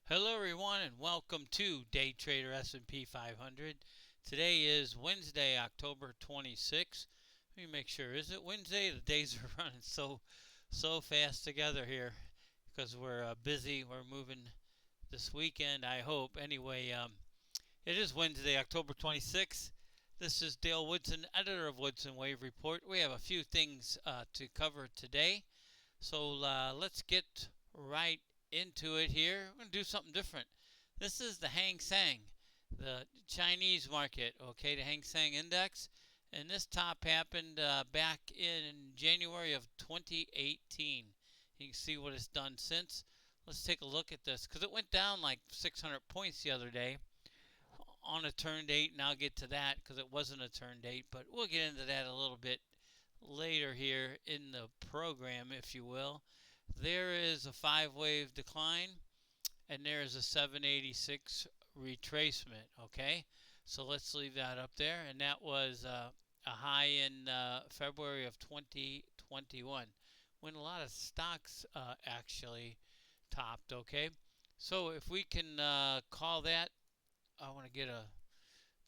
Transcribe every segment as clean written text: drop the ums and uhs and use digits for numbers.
Hello everyone and welcome to Day Trader S&P 500. Today is Wednesday, October 26th. Let me make sure. Is it Wednesday? The days are running so fast together here because we're busy. We're moving this weekend, I hope. Anyway, it is Wednesday, October 26th. This is Dale Woodson, editor of Woodson Wave Report. We have a few things to cover today. So let's get right into it here. We're going to do something different. This is the Hang Seng, the Chinese market, okay, the Hang Seng Index. And this top happened back in January of 2018. You can see what it's done since. Let's take a look at this because it went down like 600 points the other day on a turn date, and I'll get to that because it wasn't a turn date, but we'll get into that a little bit later here in the program, if you will. There is a 5-wave decline, and there is a 786 retracement, okay? So let's leave that up there, and that was a high in February of 2021 when a lot of stocks actually topped, okay? So if we can call that, I want to get a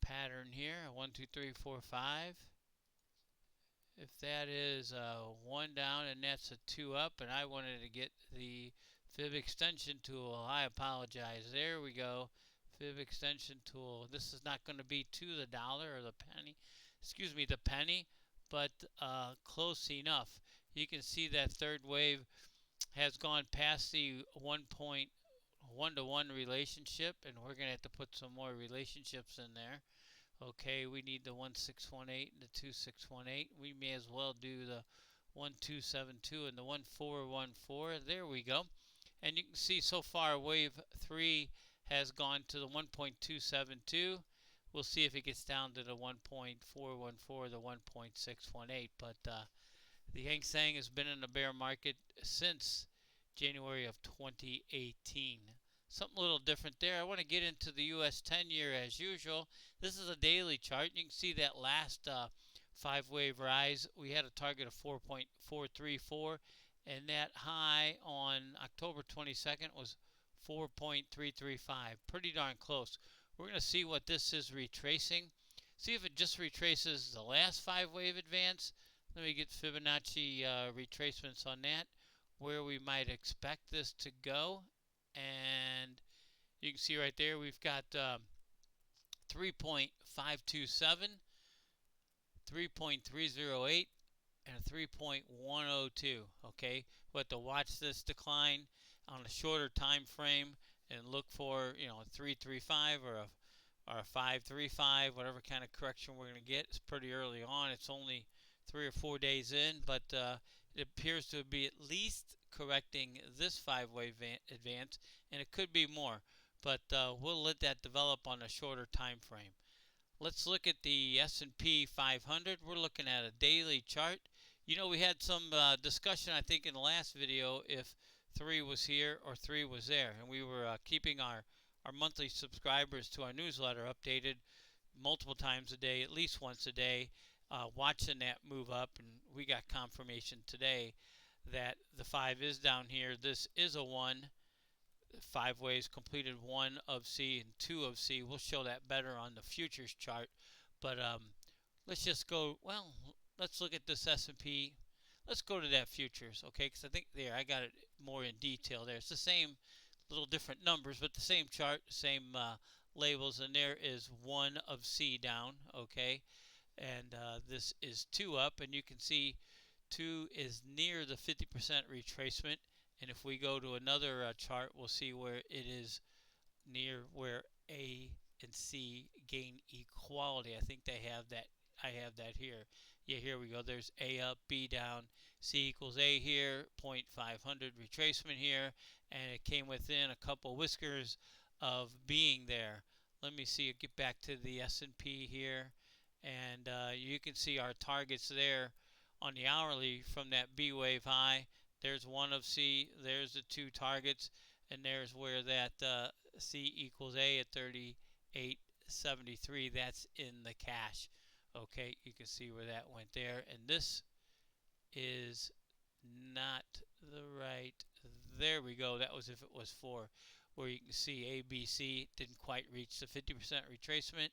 pattern here, 1, 2, 3, 4, 5. If that is 1 down and that's a 2 up, and I wanted to get the fib extension tool, I apologize. There we go. Fib extension tool. This is not going to be to the dollar or the penny. Excuse me, the penny, but close enough. You can see that third wave has gone past the 1.1-to-1 relationship, and we're going to have to put some more relationships in there. Okay, we need the 1618 and the 2618. We may as well do the 1272 and the 1414. There we go. And you can see so far wave 3 has gone to the 1.272. We'll see if it gets down to the 1.414, the 1.618. But the Hang Seng has been in a bear market since January of 2018. Something a little different there. I want to get into the US10yr as usual. This is a daily chart. You can see that last 5-wave rise. We had a target of 4.434, and that high on October 22nd was 4.335. Pretty darn close. We're going to see what this is retracing. See if it just retraces the last 5-wave advance. Let me get Fibonacci retracements on that, where we might expect this to go. And you can see right there we've got 3.527, 3.308, and a 3.102. Okay, we'll have to watch this decline on a shorter time frame and look for, a 335 or a 535, whatever kind of correction we're going to get. It's pretty early on. It's only 3 or 4 days in, but it appears to be at least correcting this 5-wave advance, and it could be more, but we'll let that develop on a shorter time frame. Let's look at the S&P 500. We're looking at a daily chart. We had some discussion, I think, in the last video if 3 was here or 3 was there, and we were keeping our monthly subscribers to our newsletter updated multiple times a day, at least once a day, watching that move up, and we got confirmation today that the 5 is down here. This is a 1. 5 waves completed 1 of C and 2 of C. We'll show that better on the futures chart, but let's just go. Well, let's look at this S&P. Let's go to that futures, okay? Because I think there I got it more in detail there. It's the same, little different numbers, but the same chart, same labels, and there is 1 of C down, okay? And this is 2 up, and you can see 2 is near the 50% retracement. And if we go to another chart, we'll see where it is near where A and C gain equality. I think they have that. I have that here. Yeah, here we go. There's A up, B down, C equals A here, 0.500 retracement here, and it came within a couple whiskers of being there. Let me see. Get back to the S&P here, and you can see our targets there on the hourly from that B wave high. There's 1 of C, there's the 2 targets, and there's where that C equals A at 38.73. That's in the cash. Okay, you can see where that went there. And this is not the right. There we go. That was if it was 4. where you can see ABC didn't quite reach the 50% retracement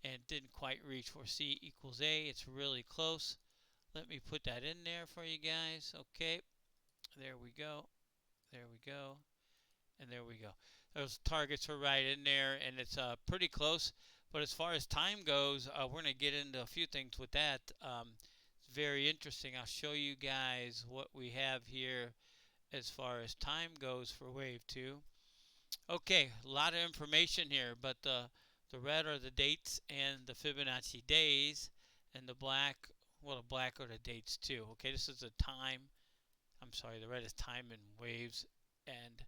and didn't quite reach where C equals A. It's really close. Let me put that in there for you guys. Okay, there we go. There we go. And there we go. Those targets are right in there, and it's pretty close. But as far as time goes, we're going to get into a few things with that. It's very interesting. I'll show you guys what we have here as far as time goes for Wave 2. Okay, a lot of information here, but the red are the dates and the Fibonacci days, and the black, well, the black are the dates too. Okay, this is the time. I'm sorry, the red is time and waves, and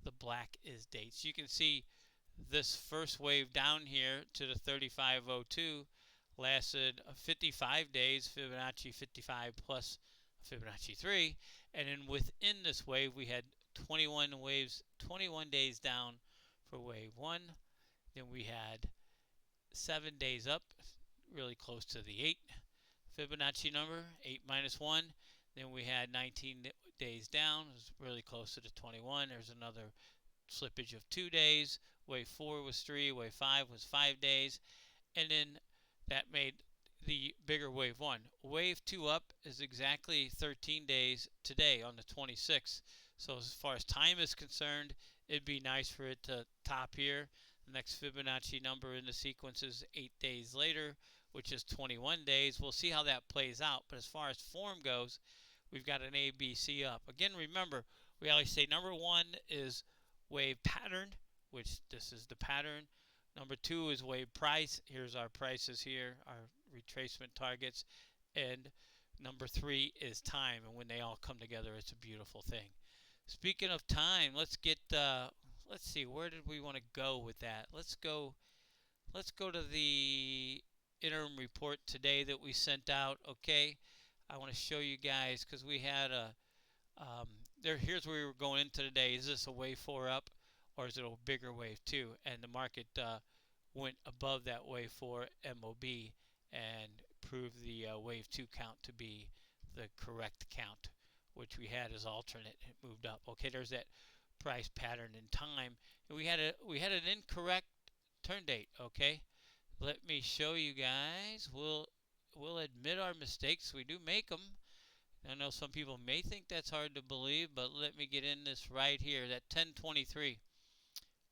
the black is dates. You can see this first wave down here to the 3502 lasted 55 days, Fibonacci 55 plus Fibonacci 3, and then within this wave we had 21 days down for wave 1. Then we had 7 days up, really close to the 8 Fibonacci number, 8 minus 1. Then we had 19 days down, it was really close to the 21. There's another slippage of 2 days. Wave 4 was 3, wave 5 was 5 days, and then that made the bigger wave 1. Wave 2 up is exactly 13 days today on the 26th. So as far as time is concerned, it'd be nice for it to top here. The next Fibonacci number in the sequence is 8 days later, which is 21 days. We'll see how that plays out. But as far as form goes, we've got an ABC up. Again, remember, we always say number 1 is wave pattern, which this is the pattern. Number 2 is wave price. Here's our prices here, our retracement targets. And number 3 is time. And when they all come together, it's a beautiful thing. Speaking of time, let's get, let's see, where did we want to go with that? Let's go to the interim report today that we sent out. Okay, I want to show you guys because we had a here's where we were going into today. Is this a wave 4 up or is it a bigger wave 2? And the market went above that wave 4 MOB and proved the wave 2 count to be the correct count, which we had as alternate. It moved up. Okay, there's that price pattern in time. And we had an incorrect turn date. Okay, let me show you guys. We'll admit our mistakes. We do make them. I know some people may think that's hard to believe, but let me get in this right here. That 1023.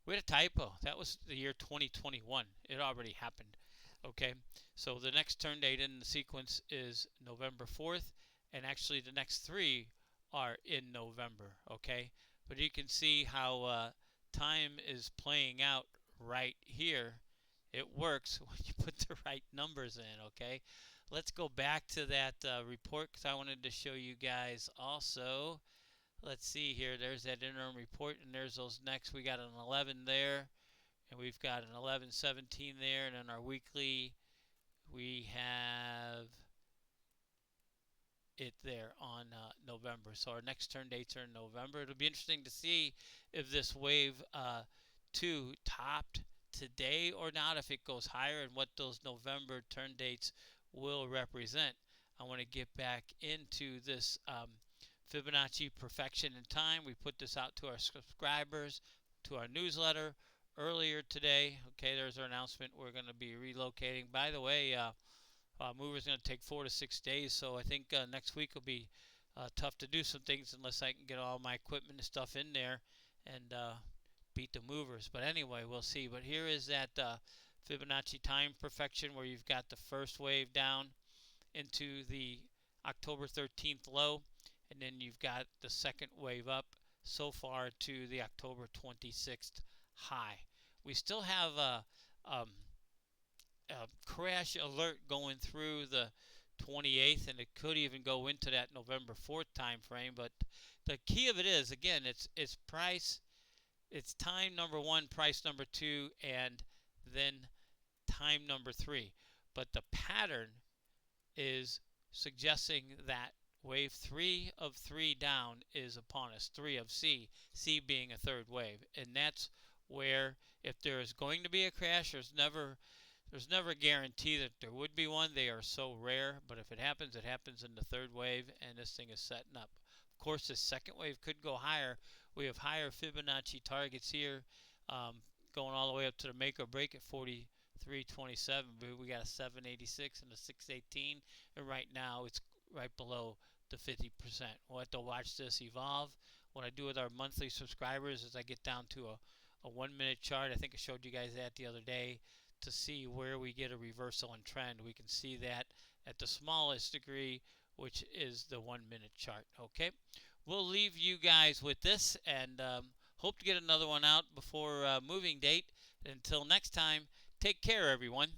We had a typo. That was the year 2021. It already happened. Okay, so the next turn date in the sequence is November 4th, and actually the next 3 are in November. Okay, but you can see how time is playing out right here. It works when you put the right numbers in. Okay, let's go back to that report because I wanted to show you guys also. Let's see here. There's that interim report, and there's those next. We got an 11 there, and we've got an 11:17 there, and then our weekly, we have it there on November. So our next turn dates are in November. It'll be interesting to see if this wave 2 topped today or not, if it goes higher, and what those November turn dates will represent. I want to get back into this Fibonacci perfection in time. We put this out to our subscribers, to our newsletter earlier today. Okay, there's our announcement. We're going to be relocating. By the way, move is going to take 4 to 6 days, so I think next week will be tough to do some things unless I can get all my equipment and stuff in there and beat the movers. But anyway, we'll see. But here is that Fibonacci time perfection where you've got the first wave down into the October 13th low, and then you've got the second wave up so far to the October 26th high. We still have a crash alert going through the 28th, and it could even go into that November 4th time frame. But the key of it is, again, it's price, it's time number 1, price number 2, and then time number 3. But the pattern is suggesting that wave 3 of 3 down is upon us, 3 of C being a third wave. And that's where, if there is going to be a crash, there's never a guarantee that there would be one. They are so rare, but if it happens in the third wave, and this thing is setting up. Of course, the second wave could go higher. We have higher Fibonacci targets here going all the way up to the make or break at 43.27. But we got a 786 and a 618, and right now it's right below the 50%. We'll have to watch this evolve. What I do with our monthly subscribers is I get down to a 1 minute chart. I think I showed you guys that the other day, to see where we get a reversal in trend. We can see that at the smallest degree, which is the 1 minute chart. Okay, we'll leave you guys with this, and hope to get another one out before moving date. Until next time, take care, everyone.